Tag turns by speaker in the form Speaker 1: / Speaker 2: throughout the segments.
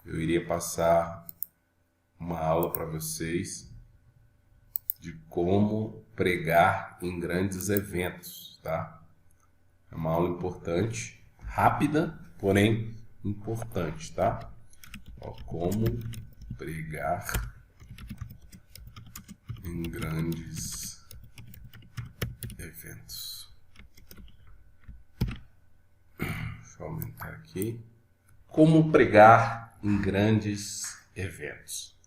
Speaker 1: eu iria passar uma aula para vocês de como pregar em grandes eventos, tá? É uma aula importante, rápida, porém importante, tá? Ó, como pregar em grandes eventos. Deixa eu aumentar aqui. Como pregar em grandes eventos.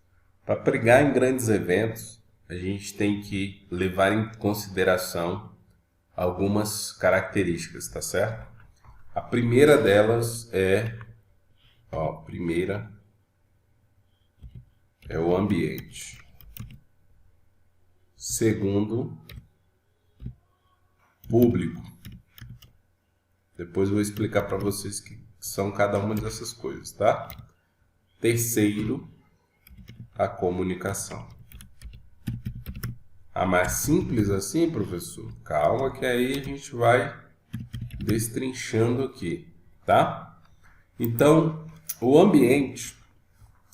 Speaker 1: Para pregar em grandes eventos, a gente tem que levar em consideração algumas características, tá certo? A primeira delas é, primeira é o ambiente. Segundo, público. Depois eu vou explicar para vocês que são cada uma dessas coisas, tá? Terceiro, a comunicação. Ah, mais simples assim, professor? Calma que aí a gente vai destrinchando aqui, tá? Então, o ambiente,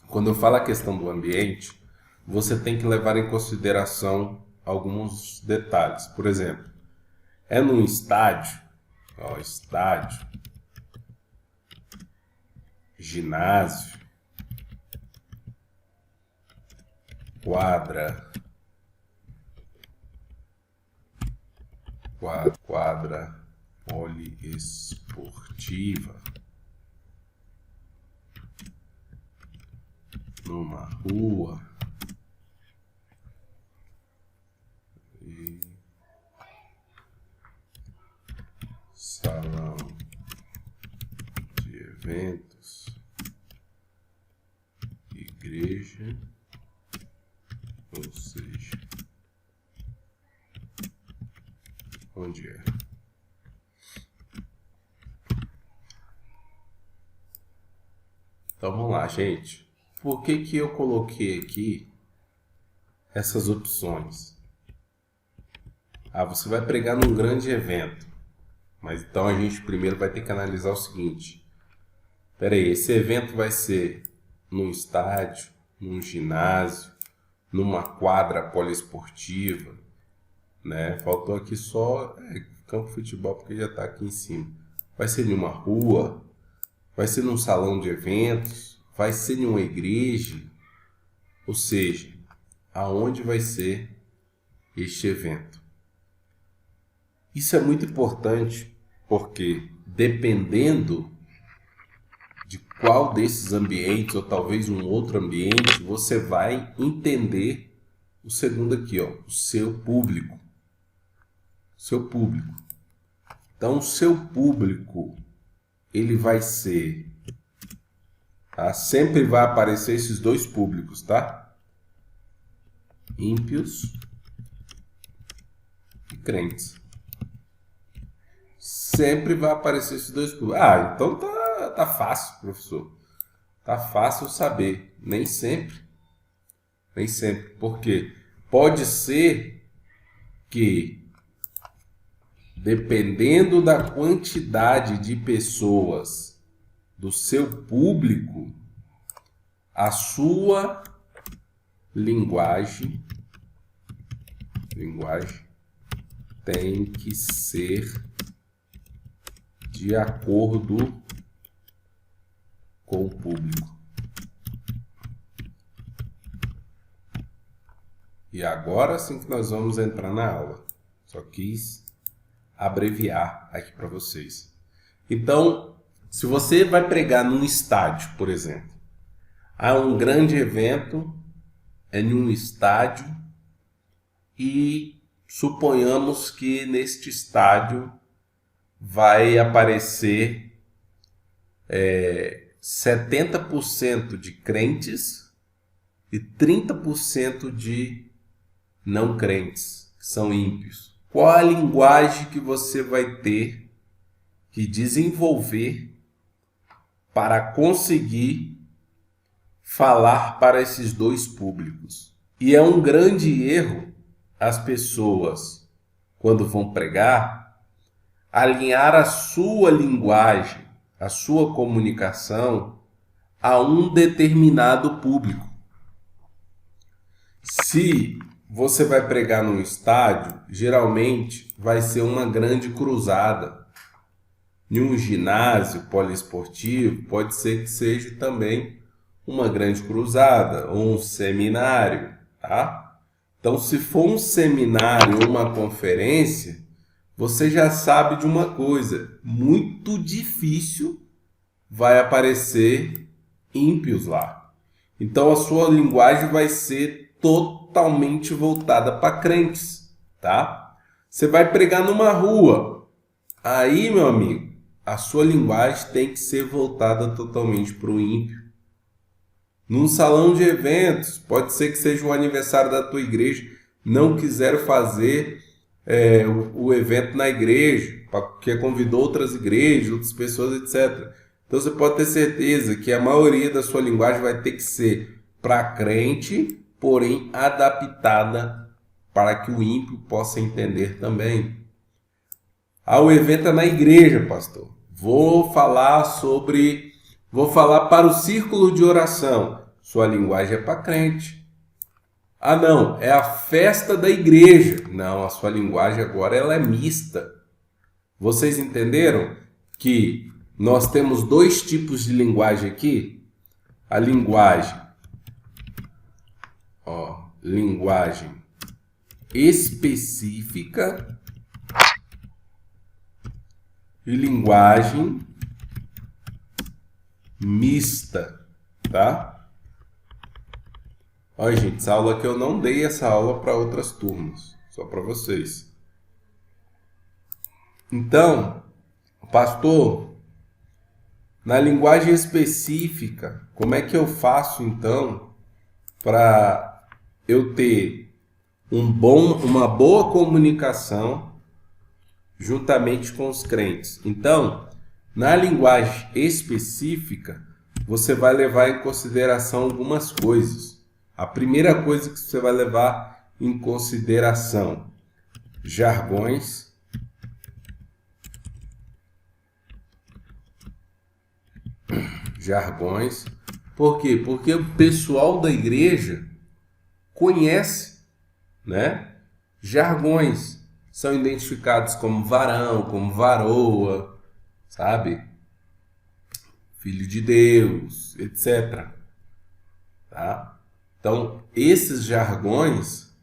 Speaker 1: quando eu falo a questão do ambiente, você tem que levar em consideração alguns detalhes. Por exemplo, é num estádio, estádio, ginásio, quadra poliesportiva, numa rua e salão de eventos, igreja, ou seja, onde é? Então vamos lá, gente. Por que que eu coloquei aqui essas opções? Ah, você vai pregar num grande evento. Mas então a gente primeiro vai ter que analisar o seguinte. Espera aí, esse evento vai ser num estádio, num ginásio, numa quadra poliesportiva, né? Faltou aqui só campo de futebol porque já está aqui em cima. Vai ser numa rua, vai ser num salão de eventos, vai ser em uma igreja, ou seja, aonde vai ser este evento. Isso é muito importante porque dependendo de qual desses ambientes ou talvez um outro ambiente, você vai entender o segundo aqui, o seu público. Seu público. Então, o seu público, ele vai ser, tá? Sempre vai aparecer esses dois públicos, tá? Ímpios e crentes. Sempre vai aparecer esses dois públicos. Ah, então tá fácil, professor. Tá fácil saber. Nem sempre. Nem sempre. Por quê? Pode ser que, dependendo da quantidade de pessoas do seu público, a sua linguagem tem que ser de acordo com o público. E agora sim que nós vamos entrar na aula. Só quis abreviar aqui para vocês. Então, se você vai pregar num estádio, por exemplo, há um grande evento, é num estádio, e suponhamos que neste estádio vai aparecer 70% de crentes e 30% de não crentes, que são ímpios. Qual a linguagem que você vai ter que desenvolver para conseguir falar para esses dois públicos? E é um grande erro as pessoas, quando vão pregar, alinhar a sua linguagem, a sua comunicação a um determinado público. Se você vai pregar num estádio, geralmente vai ser uma grande cruzada. Em um ginásio poliesportivo, pode ser que seja também uma grande cruzada ou um seminário, tá? Então, se for um seminário ou uma conferência, você já sabe de uma coisa: muito difícil vai aparecer ímpios lá. Então, a sua linguagem vai ser totalmente voltada para crentes, tá? Você vai pregar numa rua, aí, meu amigo, a sua linguagem tem que ser voltada totalmente para o ímpio. Num salão de eventos, pode ser que seja o aniversário da tua igreja, não quiseram fazer o evento na igreja, porque convidou outras igrejas, outras pessoas, etc. Então você pode ter certeza que a maioria da sua linguagem vai ter que ser para crente, porém adaptada para que o ímpio possa entender também. O evento é na igreja, pastor. Vou falar para o círculo de oração. Sua linguagem é para crente. Não, é a festa da igreja. Não, a sua linguagem agora ela é mista. Vocês entenderam que nós temos dois tipos de linguagem aqui? A linguagem específica e linguagem mista, tá? Olha, gente, essa aula aqui eu não dei essa aula para outras turmas, só para vocês. Então, pastor, na linguagem específica, como é que eu faço então para eu ter uma boa comunicação juntamente com os crentes? Então, na linguagem específica, você vai levar em consideração algumas coisas. A primeira coisa que você vai levar em consideração: jargões, Por quê? Porque o pessoal da igreja conhece, né? Jargões são identificados como varão, como varoa, sabe? Filho de Deus, etc. Tá? Então, esses jargões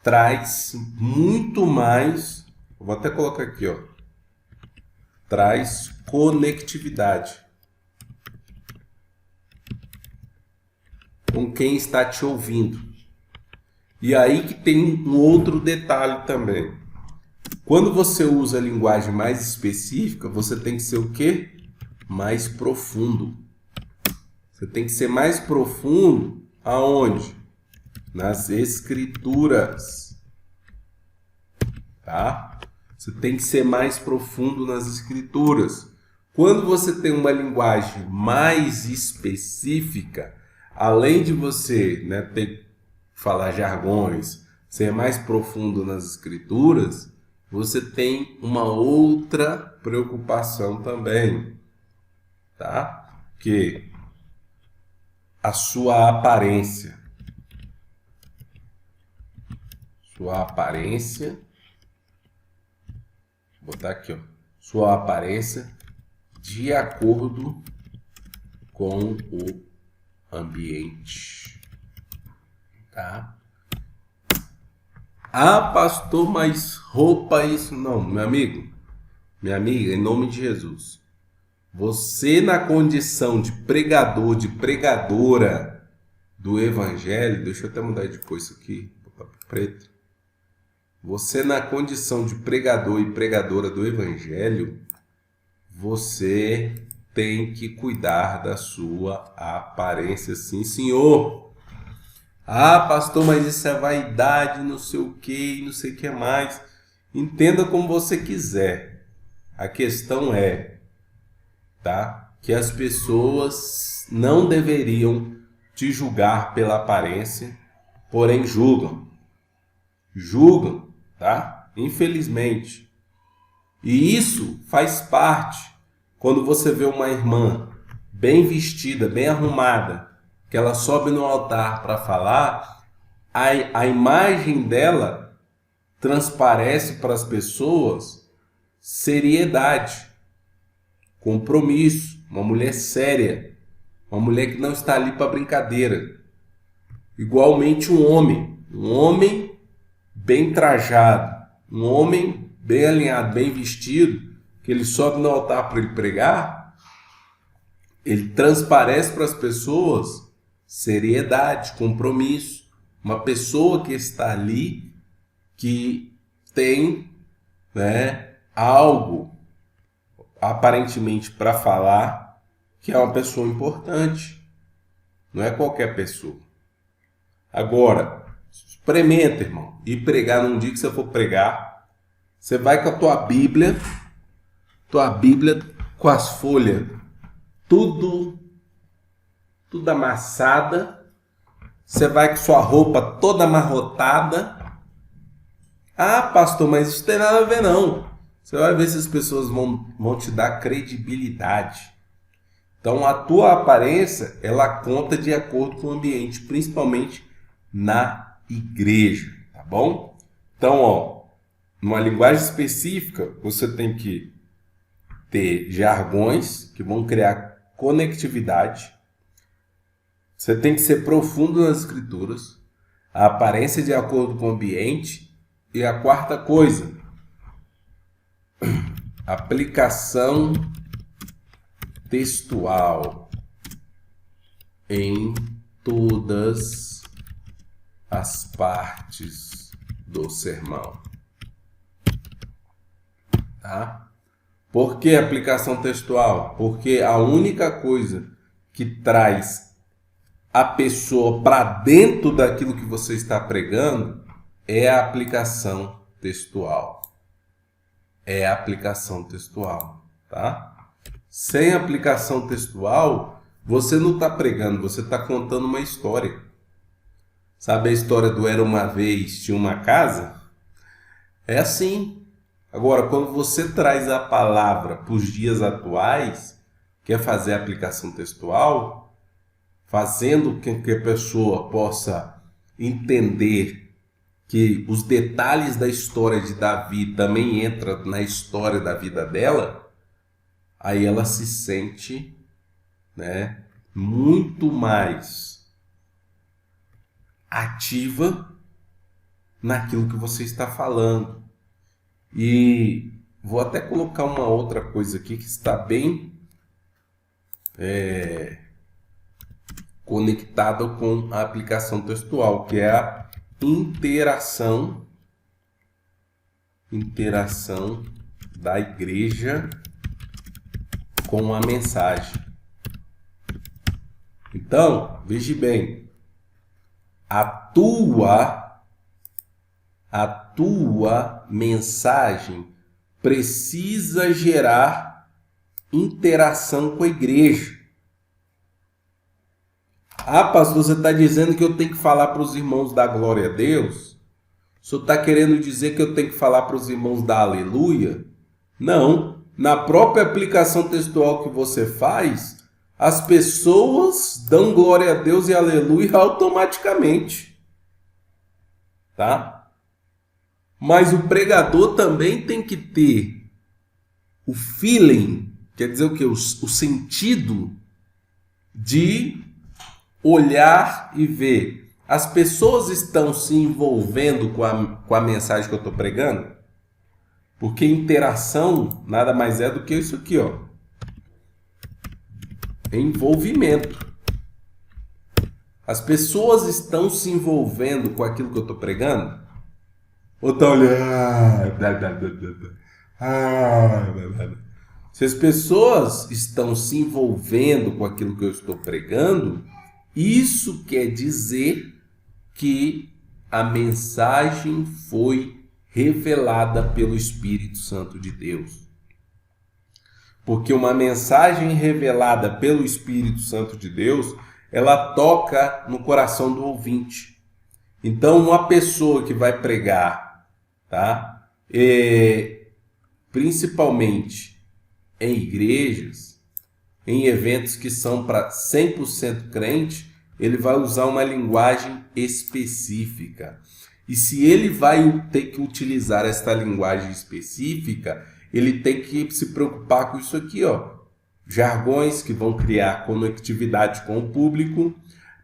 Speaker 1: traz muito mais, vou até colocar aqui, ó, traz conectividade com quem está te ouvindo. E aí que tem um outro detalhe também. Quando você usa a linguagem mais específica, você tem que ser o quê? Mais profundo. Você tem que ser mais profundo aonde? Nas escrituras. Tá? Você tem que ser mais profundo nas escrituras. Quando você tem uma linguagem mais específica, além de você, né, ter que falar jargões, ser mais profundo nas escrituras, você tem uma outra preocupação também, tá? Que a sua aparência. Vou botar aqui, ó. Sua aparência de acordo com o ambiente, tá? Pastor, mas roupa isso não, meu amigo, minha amiga, em nome de Jesus, você na condição de pregador, de pregadora do evangelho, deixa eu até mudar de cor isso aqui, botar para preto. Você na condição de pregador e pregadora do evangelho, você tem que cuidar da sua aparência, sim, senhor. Pastor, mas isso é vaidade, não sei o que, não sei o que mais. Entenda como você quiser. A questão é, tá, que as pessoas não deveriam te julgar pela aparência, porém julgam. Tá? Infelizmente. E isso faz parte. Quando você vê uma irmã bem vestida, bem arrumada, que ela sobe no altar para falar, a imagem dela transparece para as pessoas seriedade, compromisso, uma mulher séria, uma mulher que não está ali para brincadeira. Igualmente um homem bem trajado, um homem bem alinhado, bem vestido, que ele sobe no altar para ele pregar, ele transparece para as pessoas seriedade, compromisso, uma pessoa que está ali que tem, né, algo aparentemente para falar, que é uma pessoa importante, não é qualquer pessoa. Agora, experimenta, irmão, e pregar num dia que você for pregar, você vai com a tua Bíblia com as folhas tudo amassada, você vai com sua roupa toda amarrotada. Ah, pastor, mas isso não tem nada a ver não. Você vai ver se as pessoas vão te dar credibilidade. Então a tua aparência, ela conta de acordo com o ambiente, principalmente na igreja, tá bom? Então, numa linguagem específica, você tem que ter jargões que vão criar conectividade. Você tem que ser profundo nas escrituras, a aparência de acordo com o ambiente. E a quarta coisa, aplicação textual em todas as partes do sermão. Tá? Por que aplicação textual? Porque a única coisa que traz a pessoa para dentro daquilo que você está pregando é a aplicação textual. É a aplicação textual, tá? Sem aplicação textual, você não está pregando, você está contando uma história. Sabe a história do Era Uma Vez, Tinha Uma Casa? É assim. Agora, quando você traz a palavra para os dias atuais, quer fazer a aplicação textual, fazendo com que a pessoa possa entender que os detalhes da história de Davi também entram na história da vida dela, aí ela se sente, né, muito mais ativa naquilo que você está falando. E vou até colocar uma outra coisa aqui que está bem conectada com a aplicação textual, que é a interação da igreja com a mensagem. Então, veja bem, a tua mensagem precisa gerar interação com a igreja. Ah, pastor, você está dizendo que eu tenho que falar para os irmãos da glória a Deus? O senhor está querendo dizer que eu tenho que falar para os irmãos da aleluia? Não. Na própria aplicação textual que você faz, as pessoas dão glória a Deus e aleluia automaticamente. Tá? Mas o pregador também tem que ter o feeling, quer dizer o quê? O sentido de olhar e ver. As pessoas estão se envolvendo com a mensagem que eu estou pregando? Porque interação nada mais é do que isso aqui, ó. Envolvimento. As pessoas estão se envolvendo com aquilo que eu estou pregando? Ou estão olhando? Se as pessoas estão se envolvendo com aquilo que eu estou pregando, isso quer dizer que a mensagem foi revelada pelo Espírito Santo de Deus. Porque uma mensagem revelada pelo Espírito Santo de Deus, ela toca no coração do ouvinte. Então, uma pessoa que vai pregar, tá? Principalmente em igrejas, em eventos que são para 100% crente, ele vai usar uma linguagem específica. E se ele vai ter que utilizar esta linguagem específica, ele tem que se preocupar com isso aqui, ó. Jargões que vão criar conectividade com o público,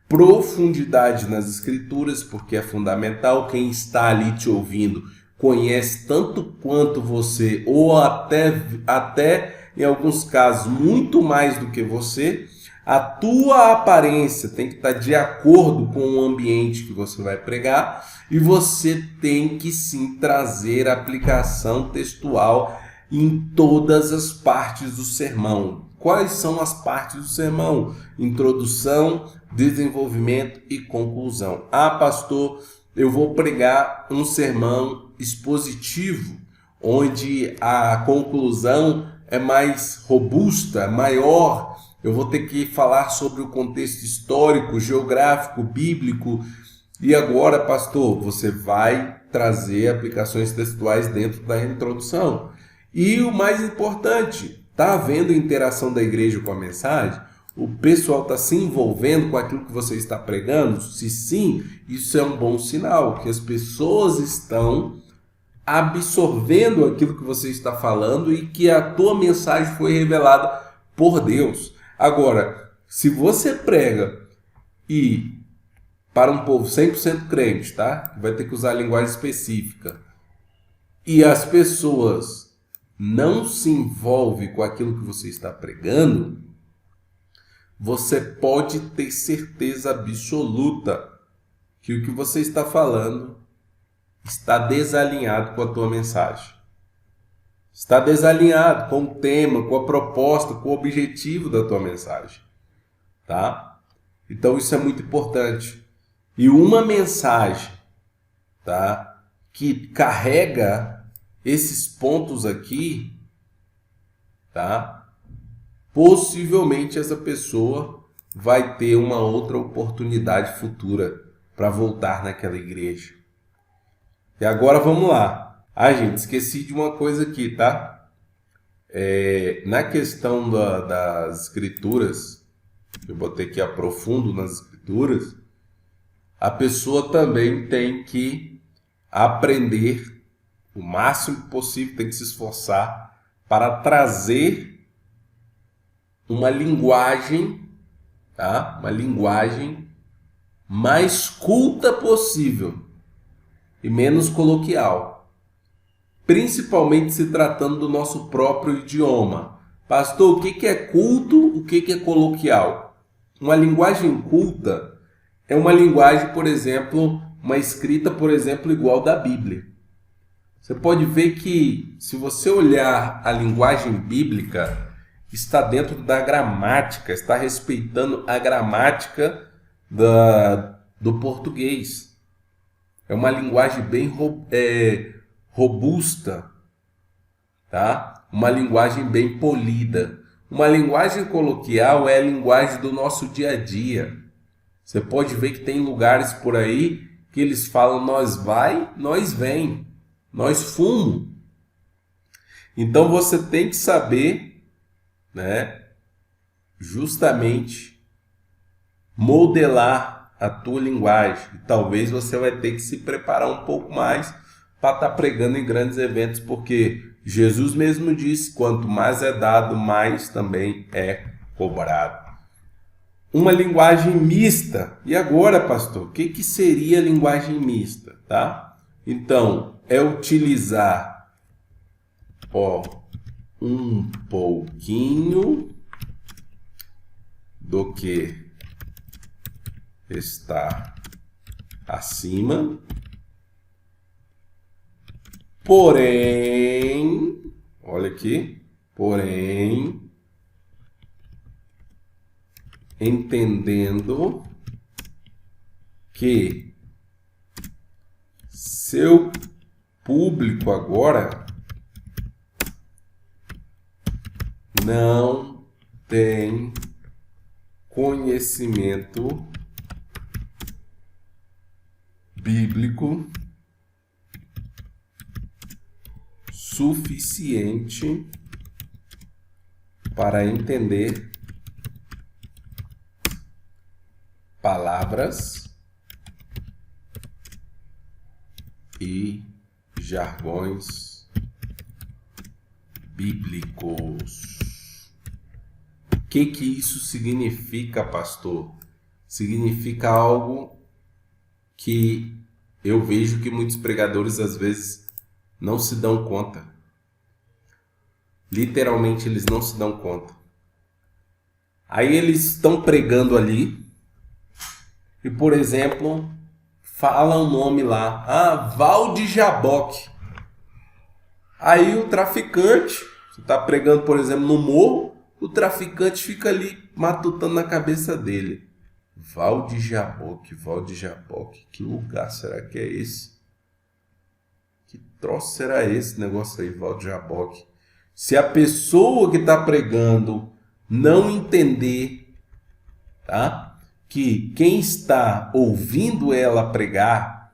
Speaker 1: profundidade nas escrituras, porque é fundamental. Quem está ali te ouvindo conhece tanto quanto você, ou até em alguns casos muito mais do que você. A tua aparência tem que estar de acordo com o ambiente que você vai pregar, e você tem que sim trazer aplicação textual em todas as partes do sermão. Quais são as partes do sermão? Introdução, desenvolvimento e conclusão. Ah, pastor, eu vou pregar um sermão expositivo, onde a conclusão é mais robusta, maior. Eu vou ter que falar sobre o contexto histórico, geográfico, bíblico. E agora, pastor, você vai trazer aplicações textuais dentro da introdução. E o mais importante, está havendo interação da igreja com a mensagem? O pessoal está se envolvendo com aquilo que você está pregando? Se sim, isso é um bom sinal, que as pessoas estão absorvendo aquilo que você está falando e que a tua mensagem foi revelada por Deus. Agora, se você prega e para um povo 100% crente, tá? Vai ter que usar a linguagem específica, e as pessoas não se envolvem com aquilo que você está pregando, você pode ter certeza absoluta que o que você está falando está desalinhado com a tua mensagem. Está desalinhado com o tema, com a proposta, com o objetivo da tua mensagem. Tá? Então isso é muito importante. E uma mensagem, tá, que carrega esses pontos aqui, tá, possivelmente essa pessoa vai ter uma outra oportunidade futura para voltar naquela igreja. E agora vamos lá. Ah, gente, esqueci de uma coisa aqui, tá? Na questão das escrituras, eu botei aqui aprofundo nas escrituras, a pessoa também tem que aprender o máximo possível, tem que se esforçar para trazer uma linguagem, tá? Uma linguagem mais culta possível e menos coloquial, principalmente se tratando do nosso próprio idioma. Pastor, o que é culto, o que é coloquial? Uma linguagem culta é uma linguagem, por exemplo, uma escrita, por exemplo, igual da Bíblia. Você pode ver que, se você olhar a linguagem bíblica, está dentro da gramática, está respeitando a gramática do português. É uma linguagem bem robusta, tá? Uma linguagem bem polida. Uma linguagem coloquial é a linguagem do nosso dia a dia. Você pode ver que tem lugares por aí que eles falam nós vai, nós vem, nós fumo. Então você tem que saber, né, justamente modelar a tua linguagem. E talvez você vai ter que se preparar um pouco mais para estar pregando em grandes eventos, porque Jesus mesmo disse, quanto mais é dado, mais também é cobrado. Uma linguagem mista. E agora, pastor, o que seria linguagem mista? Tá? Então, é utilizar um pouquinho do que está acima, porém, olha aqui, porém, entendendo que seu público agora não tem conhecimento bíblico suficiente para entender palavras e jargões bíblicos. O que isso significa, pastor? Significa algo que eu vejo que muitos pregadores às vezes não se dão conta. Literalmente eles não se dão conta. Aí eles estão pregando ali e, por exemplo, fala um nome lá, Val de Jaboque. Aí o traficante, você está pregando, por exemplo, no morro, o traficante fica ali matutando na cabeça dele. Val de Jaboque, que lugar será que é esse? Que troço será esse negócio aí, Val de Jaboque? Se a pessoa que está pregando não entender, tá, que quem está ouvindo ela pregar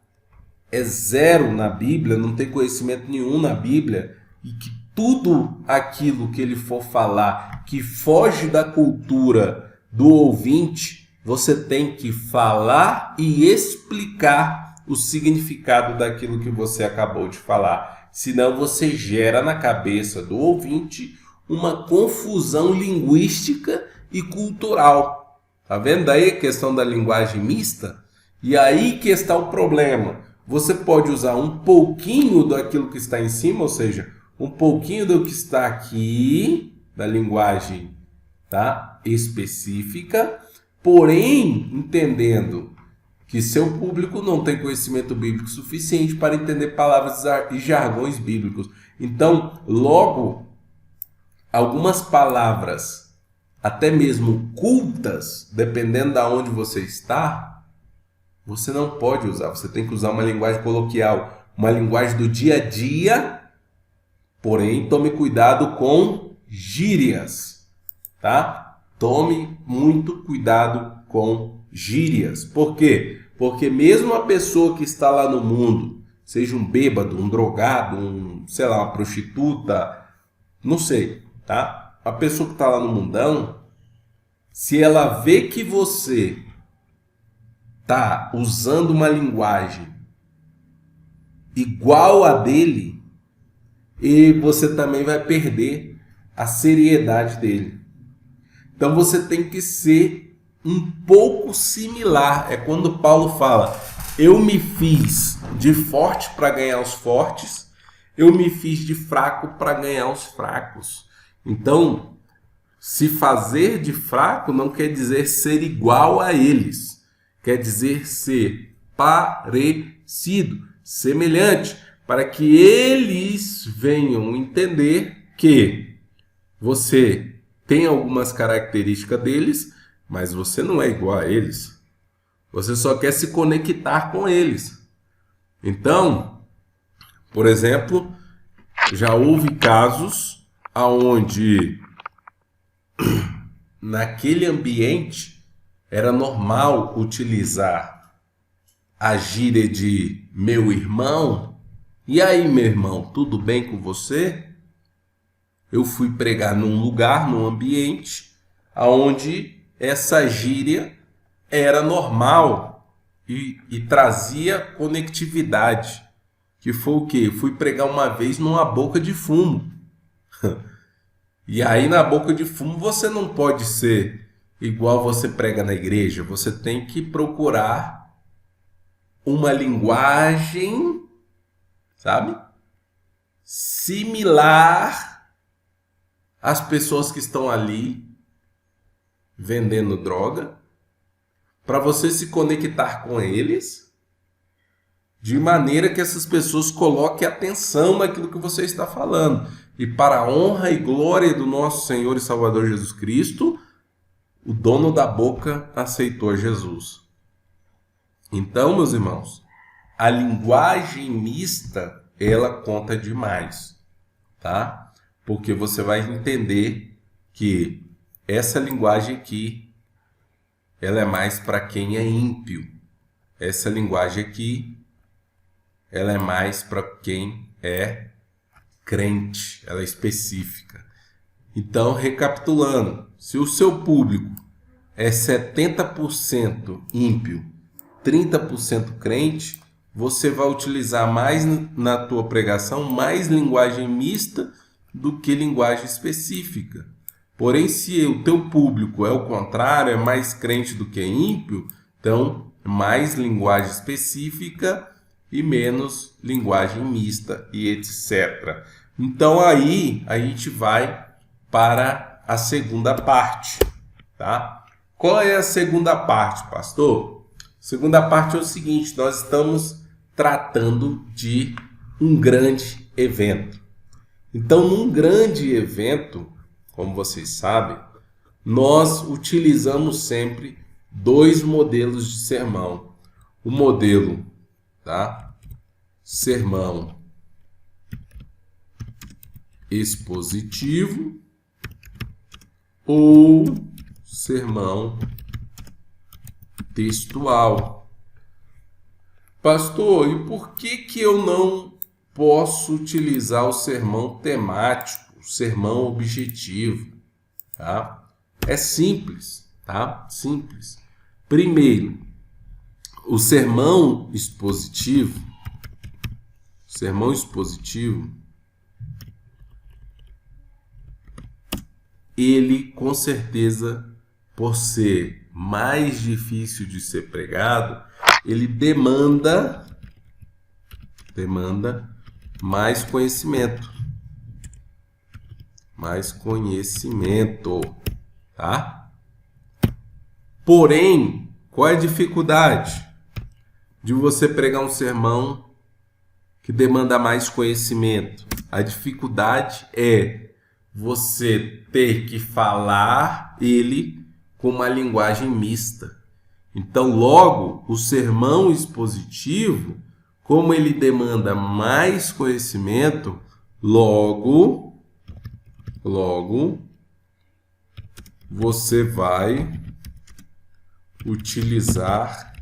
Speaker 1: é zero na Bíblia, não tem conhecimento nenhum na Bíblia, e que tudo aquilo que ele for falar que foge da cultura do ouvinte, você tem que falar e explicar o significado daquilo que você acabou de falar. Senão você gera na cabeça do ouvinte uma confusão linguística e cultural. Tá vendo aí a questão da linguagem mista? E aí que está o problema. Você pode usar um pouquinho daquilo que está em cima, ou seja, um pouquinho do que está aqui, da linguagem, tá, específica, porém entendendo que seu público não tem conhecimento bíblico suficiente para entender palavras e jargões bíblicos. Então, logo, algumas palavras, até mesmo cultas, dependendo de onde você está, você não pode usar. Você tem que usar uma linguagem coloquial, uma linguagem do dia a dia, porém, tome cuidado com gírias, tá? Tome muito cuidado com gírias. Por quê? Porque mesmo a pessoa que está lá no mundo, seja um bêbado, um drogado, uma prostituta, não sei, tá? A pessoa que está lá no mundão, se ela vê que você está usando uma linguagem igual a dele, e você também vai perder a seriedade dele. Então você tem que ser um pouco similar. É quando Paulo fala: eu me fiz de forte para ganhar os fortes, eu me fiz de fraco para ganhar os fracos. Então, se fazer de fraco não quer dizer ser igual a eles, quer dizer ser parecido, semelhante, para que eles venham entender que você tem algumas características deles, mas você não é igual a eles. Você só quer se conectar com eles. Então, por exemplo, já houve casos onde naquele ambiente era normal utilizar a gíria de meu irmão. E aí, meu irmão, tudo bem com você? Eu fui pregar num lugar, num ambiente, onde essa gíria era normal e trazia conectividade. Que foi o quê? Fui pregar uma vez numa boca de fumo. E aí na boca de fumo você não pode ser igual você prega na igreja. Você tem que procurar uma linguagem, sabe, similar às pessoas que estão ali vendendo droga, para você se conectar com eles, de maneira que essas pessoas coloquem atenção naquilo que você está falando. E para a honra e glória do nosso Senhor e Salvador Jesus Cristo, o dono da boca aceitou Jesus. Então, meus irmãos, a linguagem mista, ela conta demais, tá? Porque você vai entender que essa linguagem aqui, ela é mais para quem é ímpio. Essa linguagem aqui, ela é mais para quem é crente, ela é específica. Então, recapitulando, se o seu público é 70% ímpio, 30% crente, você vai utilizar mais na tua pregação mais linguagem mista do que linguagem específica. Porém, se o teu público é o contrário, é mais crente do que ímpio, então mais linguagem específica e menos linguagem mista e etc. Então aí a gente vai para a segunda parte, tá? Qual é a segunda parte, pastor? A segunda parte é o seguinte, nós estamos tratando de um grande evento. Então, num grande evento, como vocês sabem, nós utilizamos sempre dois modelos de sermão. O modelo, tá? Sermão expositivo ou sermão textual. Pastor, e por que eu não posso utilizar o sermão temático, o sermão objetivo? Tá? É simples, tá? Simples. Primeiro, o sermão expositivo, ele com certeza, por ser mais difícil de ser pregado, ele demanda mais conhecimento. Tá? Porém, qual é a dificuldade de você pregar um sermão que demanda mais conhecimento? A dificuldade é você ter que falar ele com uma linguagem mista. Então, logo, o sermão expositivo, como ele demanda mais conhecimento, logo você vai utilizar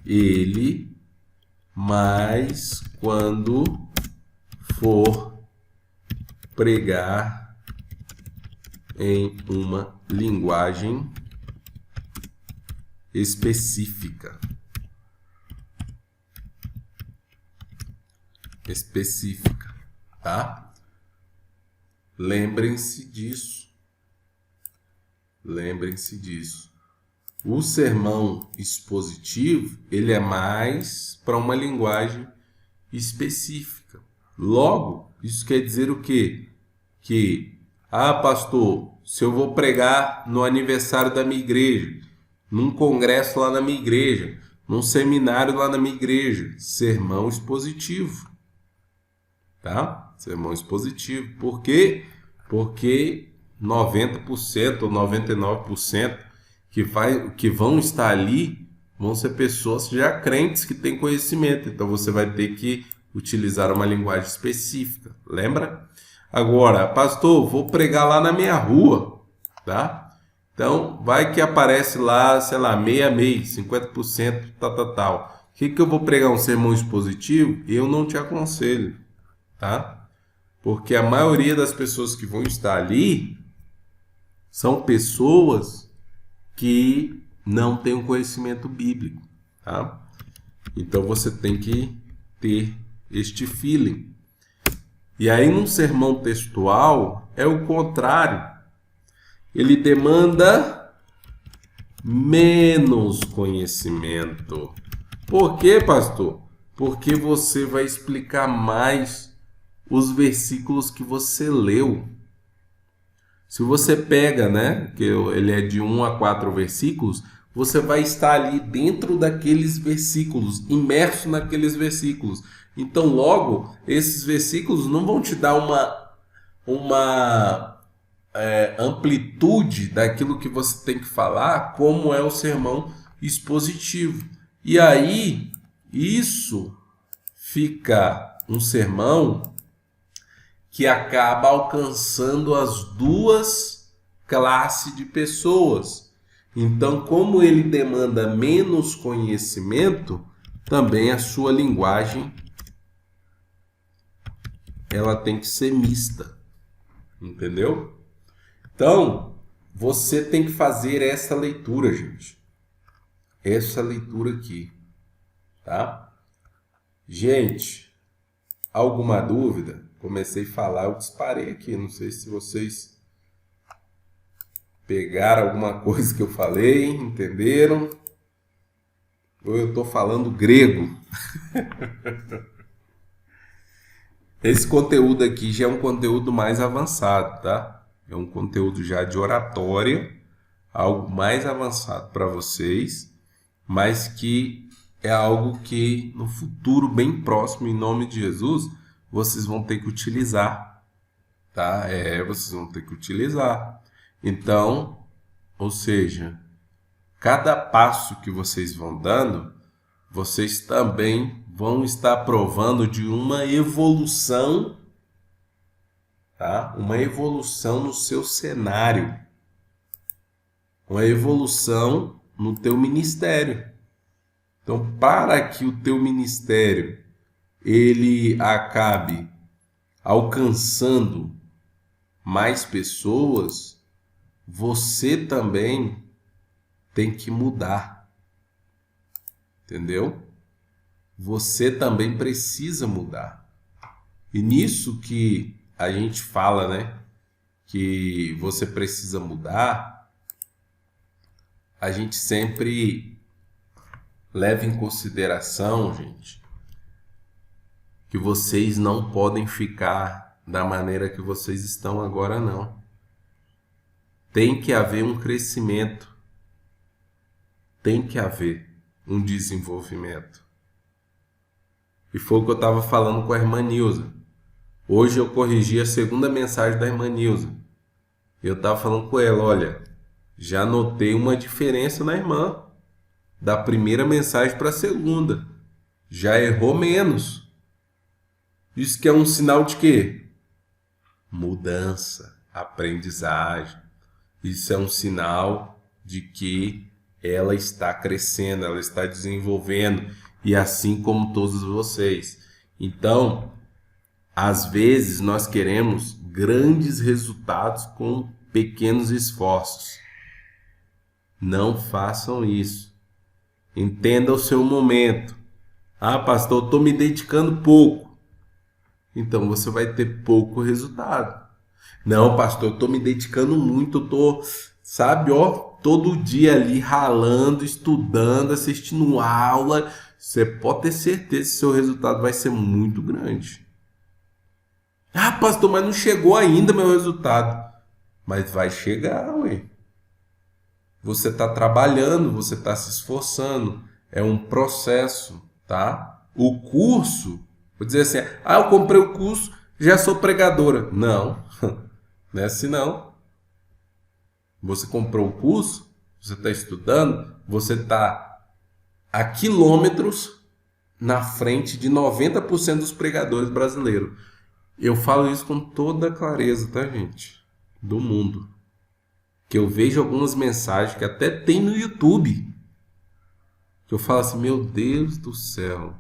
Speaker 1: ele mais quando for pregar em uma linguagem específica. Tá? Lembrem-se disso. O sermão expositivo, ele é mais para uma linguagem específica. Logo, isso quer dizer o quê? Que, pastor, se eu vou pregar no aniversário da minha igreja, num congresso lá na minha igreja, num seminário lá na minha igreja, sermão expositivo. Tá? Sermão expositivo. Por quê? Porque 90% ou 99% que vão estar ali vão ser pessoas já crentes que têm conhecimento. Então você vai ter que utilizar uma linguagem específica. Lembra? Agora, pastor, vou pregar lá na minha rua, tá? Então, vai que aparece lá, sei lá, meio a meio, 50%, tal. O que eu vou pregar um sermão expositivo? Eu não te aconselho, tá? Porque a maioria das pessoas que vão estar ali são pessoas que não têm um conhecimento bíblico, tá? Então, você tem que ter este feeling. E aí, num sermão textual, é o contrário. Ele demanda menos conhecimento. Por quê, pastor? Porque você vai explicar mais os versículos que você leu. Se você pega, né, que ele é de 1 a 4 versículos, você vai estar ali dentro daqueles versículos, imerso naqueles versículos. Então, logo, esses versículos não vão te dar uma amplitude daquilo que você tem que falar, como é o sermão expositivo. E aí, isso fica um sermão que acaba alcançando as duas classes de pessoas. Então, como ele demanda menos conhecimento, também a sua linguagem ela tem que ser mista. Entendeu? Então, você tem que fazer essa leitura, gente. Essa leitura aqui, tá? Gente, alguma dúvida? Comecei a falar, eu disparei aqui. Não sei se vocês pegaram alguma coisa que eu falei, entenderam? Ou eu estou falando grego? Esse conteúdo aqui já é um conteúdo mais avançado, tá? É um conteúdo já de oratória, algo mais avançado para vocês, mas que é algo que no futuro bem próximo, em nome de Jesus, vocês vão ter que utilizar, tá? Vocês vão ter que utilizar. Então, ou seja, cada passo que vocês vão dando, vocês também vão estar provando de uma evolução, tá? Uma evolução no seu cenário, uma evolução no teu ministério. Então, para que o teu ministério ele acabe alcançando mais pessoas, você também tem que mudar. Entendeu? Você também precisa mudar. E nisso que a gente fala, né? Que você precisa mudar, a gente sempre leva em consideração, gente, que vocês não podem ficar da maneira que vocês estão agora, não. Tem que haver um crescimento. Tem que haver um desenvolvimento. E foi o que eu estava falando com a irmã Nilza. Hoje eu corrigi a segunda mensagem da irmã Nilza. Eu estava falando com ela, olha, já notei uma diferença na irmã. Da primeira mensagem para a segunda. Já errou menos. Isso que é um sinal de quê? Mudança, aprendizagem. Isso é um sinal de que ela está crescendo, ela está desenvolvendo, e assim como todos vocês. Então, às vezes nós queremos grandes resultados com pequenos esforços. Não façam isso. Entenda o seu momento. Ah, pastor, eu estou me dedicando pouco. Então você vai ter pouco resultado. Não, pastor, eu estou me dedicando muito, eu estou, sabe, todo dia ali ralando, estudando, assistindo aula. Você pode ter certeza que seu resultado vai ser muito grande. Ah, pastor, mas não chegou ainda meu resultado. Mas vai chegar, ué. Você está trabalhando, você está se esforçando. É um processo, tá? O curso, vou dizer assim, eu comprei o curso, já sou pregadora. Não, não é assim não. Você comprou o curso, você está estudando, você está a quilômetros na frente de 90% dos pregadores brasileiros. Eu falo isso com toda a clareza, tá, gente? Do mundo. Que eu vejo algumas mensagens que até tem no YouTube. Que eu falo assim, meu Deus do céu.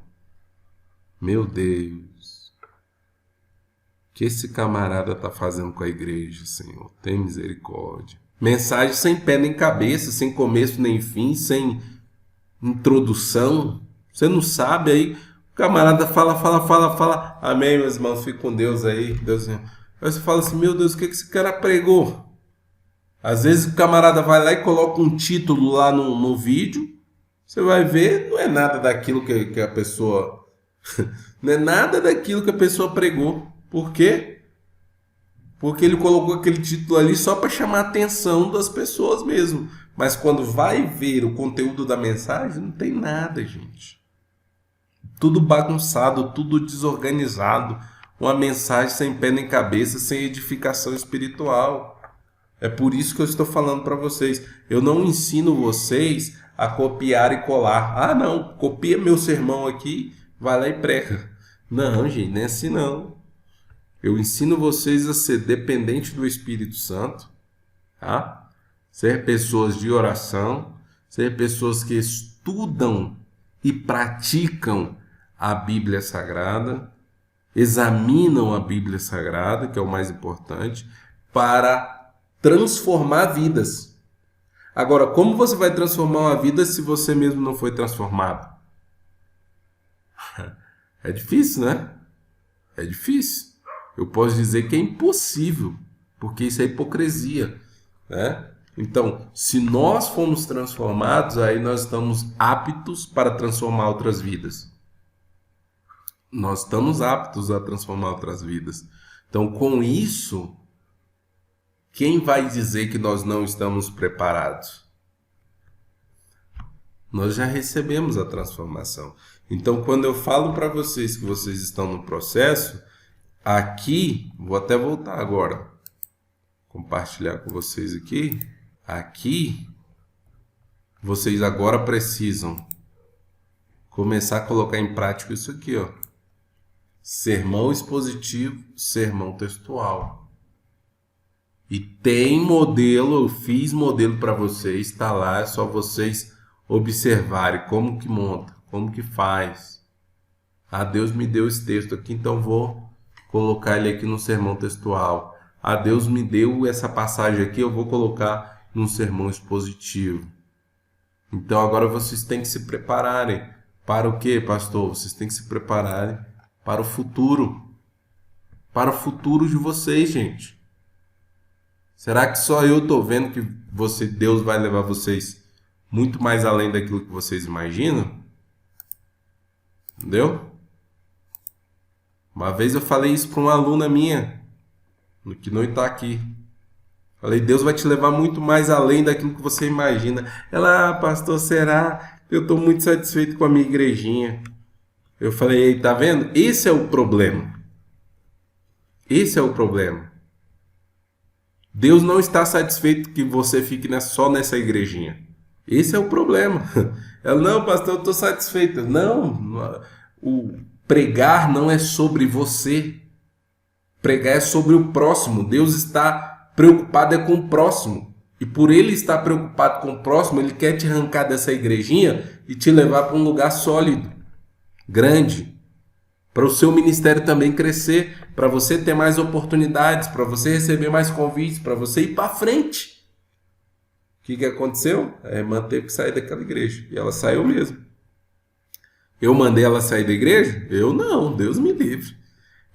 Speaker 1: Meu Deus. O que esse camarada tá fazendo com a igreja, Senhor? Tem misericórdia. Mensagem sem pé nem cabeça, sem começo nem fim, sem introdução. Você não sabe aí. O camarada fala. Amém, meus irmãos. Fique com Deus aí. Deus... Aí você fala assim, meu Deus, o que esse cara pregou? Às vezes o camarada vai lá e coloca um título lá no vídeo. Você vai ver, não é nada daquilo que a pessoa... não é nada daquilo que a pessoa pregou. Por quê? Porque ele colocou aquele título ali só para chamar a atenção das pessoas mesmo. Mas quando vai ver o conteúdo da mensagem, não tem nada, gente. Tudo bagunçado, tudo desorganizado. Uma mensagem sem pé nem cabeça, sem edificação espiritual. É por isso que eu estou falando para vocês. Eu não ensino vocês a copiar e colar. Ah, não, copia meu sermão aqui, vai lá e prega. Não, gente, não é assim não. Eu ensino vocês a ser dependente do Espírito Santo, tá? Ser pessoas de oração, ser pessoas que estudam e praticam a Bíblia Sagrada, examinam a Bíblia Sagrada, que é o mais importante, para transformar vidas. Agora, como você vai transformar uma vida se você mesmo não foi transformado? É difícil, né? É difícil. Eu posso dizer que é impossível, porque isso é hipocrisia, né? Então, se nós fomos transformados, aí nós estamos aptos para transformar outras vidas. Nós estamos aptos a transformar outras vidas. Então, com isso, quem vai dizer que nós não estamos preparados? Nós já recebemos a transformação. Então, quando eu falo para vocês que vocês estão no processo, aqui, vou até voltar agora, compartilhar com vocês aqui. Aqui, vocês agora precisam começar a colocar em prática isso aqui, ó. Sermão expositivo, sermão textual. E tem modelo, eu fiz modelo para vocês, está lá, é só vocês observarem como que monta, como que faz. Ah, Deus me deu esse texto aqui, então vou colocar ele aqui no sermão textual. Ah, Deus me deu essa passagem aqui, eu vou colocar num sermão expositivo. Então agora vocês têm que se prepararem. Para o quê, pastor? Vocês têm que se prepararem para o futuro. Para o futuro de vocês, gente. Será que só eu estou vendo que Deus vai levar vocês muito mais além daquilo que vocês imaginam? Entendeu? Uma vez eu falei isso para uma aluna minha, que não está aqui. Falei, Deus vai te levar muito mais além daquilo que você imagina. Ela, pastor, será? Eu estou muito satisfeito com a minha igrejinha. Eu falei, tá vendo? Esse é o problema. Esse é o problema. Deus não está satisfeito que você fique só nessa igrejinha. Esse é o problema. Ela, não, pastor, eu estou satisfeita. Não, o pregar não é sobre você. Pregar é sobre o próximo. Deus está preocupado com o próximo. E por ele estar preocupado com o próximo, ele quer te arrancar dessa igrejinha e te levar para um lugar sólido, grande, para o seu ministério também crescer, para você ter mais oportunidades, para você receber mais convites, para você ir para frente. O que aconteceu? A irmã teve que sair daquela igreja. E ela saiu mesmo. Eu mandei ela sair da igreja? Eu não, Deus me livre.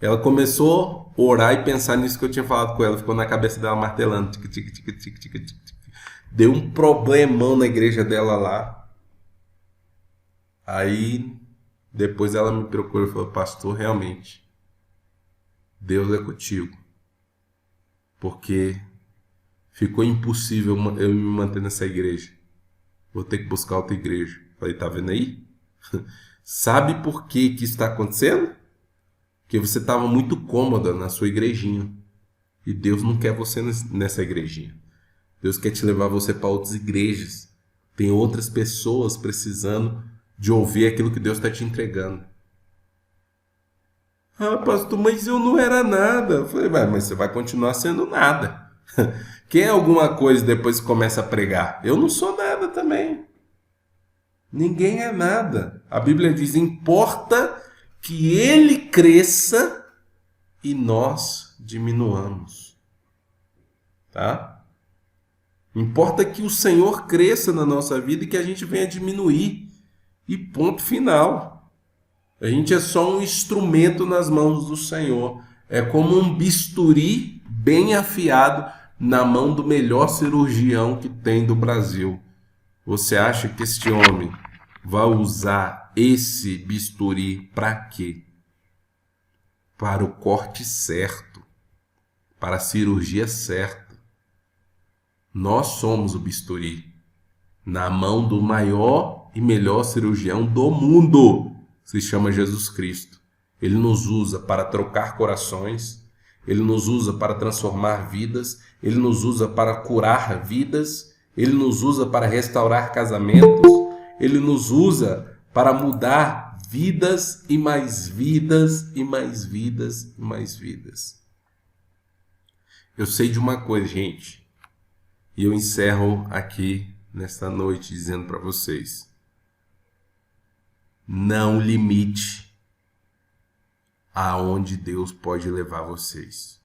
Speaker 1: Ela começou a orar e pensar nisso que eu tinha falado com ela. Ficou na cabeça dela martelando. Tic, tic, tic, tic, tic, tic. Deu um problemão na igreja dela lá. Aí, depois ela me procurou e falou, pastor, realmente, Deus é contigo. Porque ficou impossível eu me manter nessa igreja. Vou ter que buscar outra igreja. Falei, tá vendo aí? Sabe por que isso está acontecendo? Porque você estava muito cômoda na sua igrejinha. E Deus não quer você nessa igrejinha. Deus quer te levar você para outras igrejas. Tem outras pessoas precisando de ouvir aquilo que Deus está te entregando. Ah, pastor, mas eu não era nada. Eu falei, mas você vai continuar sendo nada. Quem é alguma coisa depois que começa a pregar? Eu não sou nada também. Ninguém é nada. A Bíblia diz, importa que ele cresça e nós diminuamos. Tá? Importa que o Senhor cresça na nossa vida e que a gente venha diminuir. E ponto final. A gente é só um instrumento nas mãos do Senhor. É como um bisturi bem afiado na mão do melhor cirurgião que tem do Brasil. Você acha que este homem vai usar esse bisturi para quê? Para o corte certo, para a cirurgia certa. Nós somos o bisturi na mão do maior e melhor cirurgião do mundo. Se chama Jesus Cristo. Ele nos usa para trocar corações, ele nos usa para transformar vidas, ele nos usa para curar vidas, ele nos usa para restaurar casamentos, ele nos usa para mudar vidas e mais vidas e mais vidas e mais vidas. Eu sei de uma coisa, gente, e eu encerro aqui nesta noite dizendo para vocês: não limite aonde Deus pode levar vocês.